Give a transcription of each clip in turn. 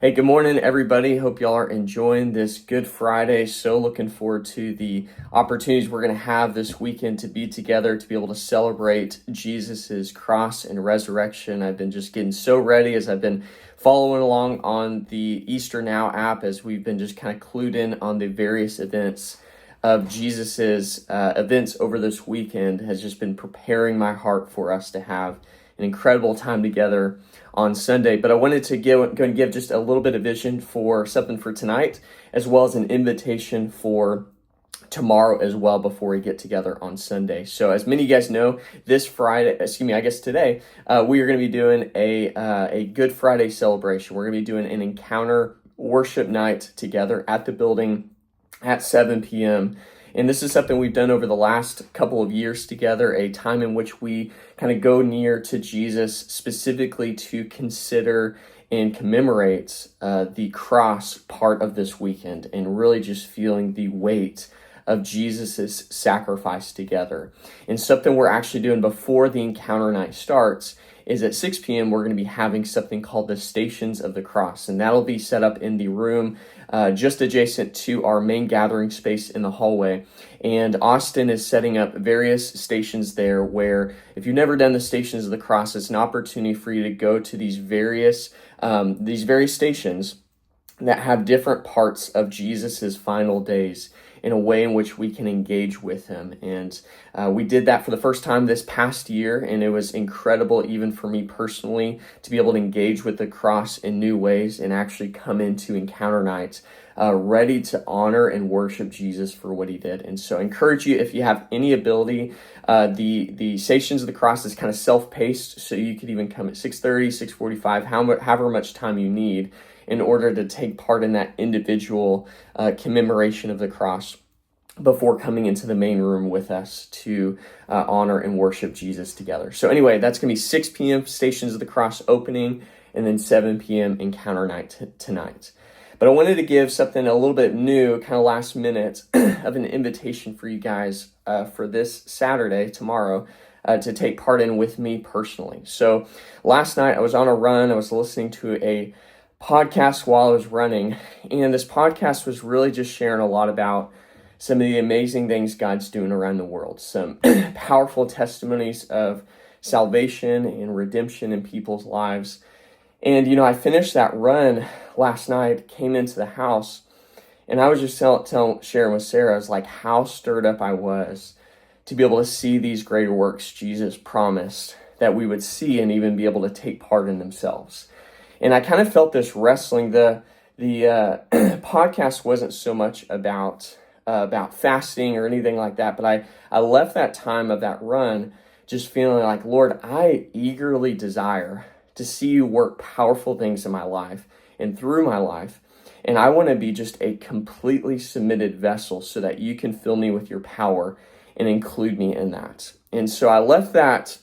Hey, good morning, everybody. Hope y'all are enjoying this Good Friday. So looking forward to the opportunities we're going to have this weekend to be together, to be able to celebrate Jesus's cross and resurrection. I've been just getting so ready as I've been following along on the Easter Now app as we've been just kind of clued in on the various events of Jesus's events over this weekend. Has just been preparing my heart for us to have an incredible time together on Sunday. But I wanted to give just a little bit of vision for something for tonight, as well as an invitation for tomorrow as well before we get together on Sunday. So as many of you guys know, today, we are going to be doing a Good Friday celebration. We're going to be doing an encounter worship night together at the building at 7 p.m. And this is something we've done over the last couple of years together, a time in which we kind of go near to Jesus specifically to consider and commemorate the cross part of this weekend, and really just feeling the weight of Jesus's sacrifice together. And something we're actually doing before the encounter night starts is at 6 p.m. we're going to be having something called the Stations of the Cross, and that'll be set up in the room just adjacent to our main gathering space in the hallway. And Austin is setting up various stations there where, if you've never done the Stations of the Cross, it's an opportunity for you to go to these various stations that have different parts of Jesus's final days in a way in which we can engage with him. And we did that for the first time this past year, and it was incredible, even for me personally, to be able to engage with the cross in new ways and actually come into encounter nights ready to honor and worship Jesus for what he did. And so I encourage you, if you have any ability, the Stations of the Cross is kind of self-paced, so you could even come at 6:30, 6:45, however much time you need, in order to take part in that individual commemoration of the cross before coming into the main room with us to honor and worship Jesus together. So anyway, that's going to be 6 p.m. Stations of the Cross opening, and then 7 p.m. encounter night tonight. But I wanted to give something a little bit new, kind of last minute, of an invitation for you guys for this Saturday, tomorrow, to take part in with me personally. So last night I was on a run. I was listening to a podcast while I was running, and this podcast was really just sharing a lot about some of the amazing things God's doing around the world, some powerful testimonies of salvation and redemption in people's lives. And I finished that run last night, came into the house, and I was just sharing with Sarah, I was like, how stirred up I was to be able to see these greater works Jesus promised that we would see and even be able to take part in themselves. And I kind of felt this wrestling. The podcast wasn't so much about fasting or anything like that, but I left that time of that run just feeling like, Lord, I eagerly desire to see you work powerful things in my life and through my life. And I want to be just a completely submitted vessel so that you can fill me with your power and include me in that. And so I left that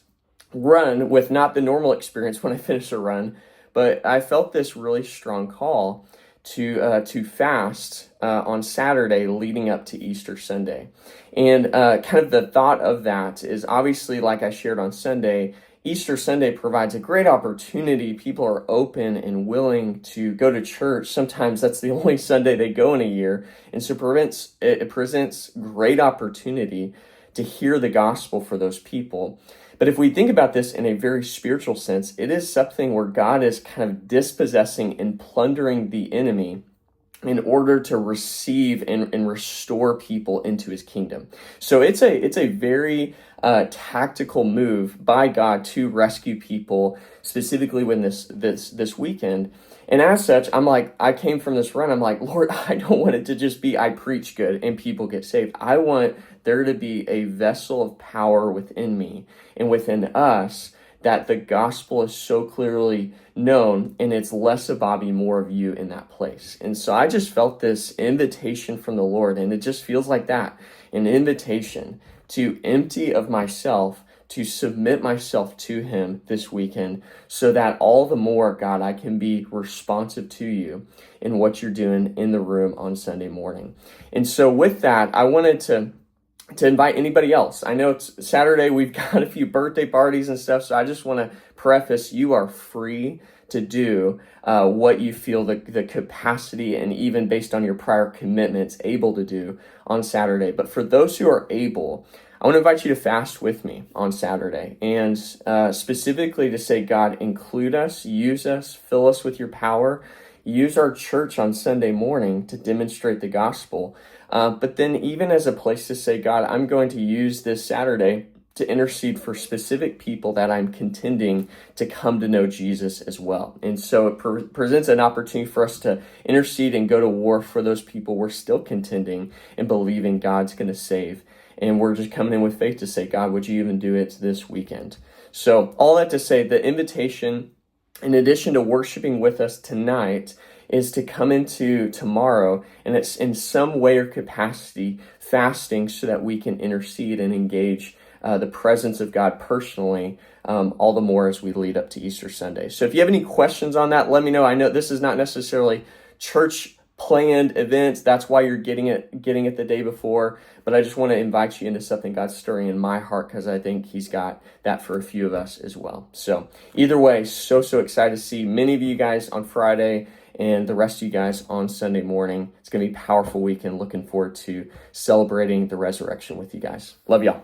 run with not the normal experience when I finished a run, but I felt this really strong call to fast on Saturday leading up to Easter Sunday. And kind of the thought of that is, obviously, like I shared on Sunday, Easter Sunday provides a great opportunity. People are open and willing to go to church. Sometimes that's the only Sunday they go in a year. And so it presents great opportunity to hear the gospel for those people. But if we think about this in a very spiritual sense, it is something where God is kind of dispossessing and plundering the enemy in order to receive and restore people into his kingdom. So it's a very tactical move by God to rescue people, specifically when this weekend. And as such, I came from this run, I'm like, Lord, I don't want it to just be I preach good and people get saved. I want there to be a vessel of power within me and within us, that the gospel is so clearly known, and it's less of Bobby, more of you in that place. And so I just felt this invitation from the Lord, and it just feels like that, an invitation to empty of myself, to submit myself to him this weekend, so that all the more, God, I can be responsive to you in what you're doing in the room on Sunday morning. And so with that, I wanted to invite anybody else. I know it's Saturday, we've got a few birthday parties and stuff, so I just want to preface, you are free to do what you feel the capacity, and even based on your prior commitments, able to do on Saturday. But for those who are able, I want to invite you to fast with me on Saturday, and specifically to say, God, include us, use us, fill us with your power, use our church on Sunday morning to demonstrate the gospel. But then even as a place to say, God, I'm going to use this Saturday to intercede for specific people that I'm contending to come to know Jesus as well. And so it presents an opportunity for us to intercede and go to war for those people we're still contending and believing God's going to save. And we're just coming in with faith to say, God, would you even do it this weekend? So all that to say, the invitation, in addition to worshiping with us tonight, is to come into tomorrow, and it's in some way or capacity fasting so that we can intercede and engage the presence of God personally, all the more as we lead up to Easter Sunday. So if you have any questions on that, let me know. I know this is not necessarily church planned events. That's why you're getting it the day before. But I just want to invite you into something God's stirring in my heart, because I think he's got that for a few of us as well. So either way, so excited to see many of you guys on Friday and the rest of you guys on Sunday morning. It's going to be a powerful weekend. Looking forward to celebrating the resurrection with you guys. Love y'all.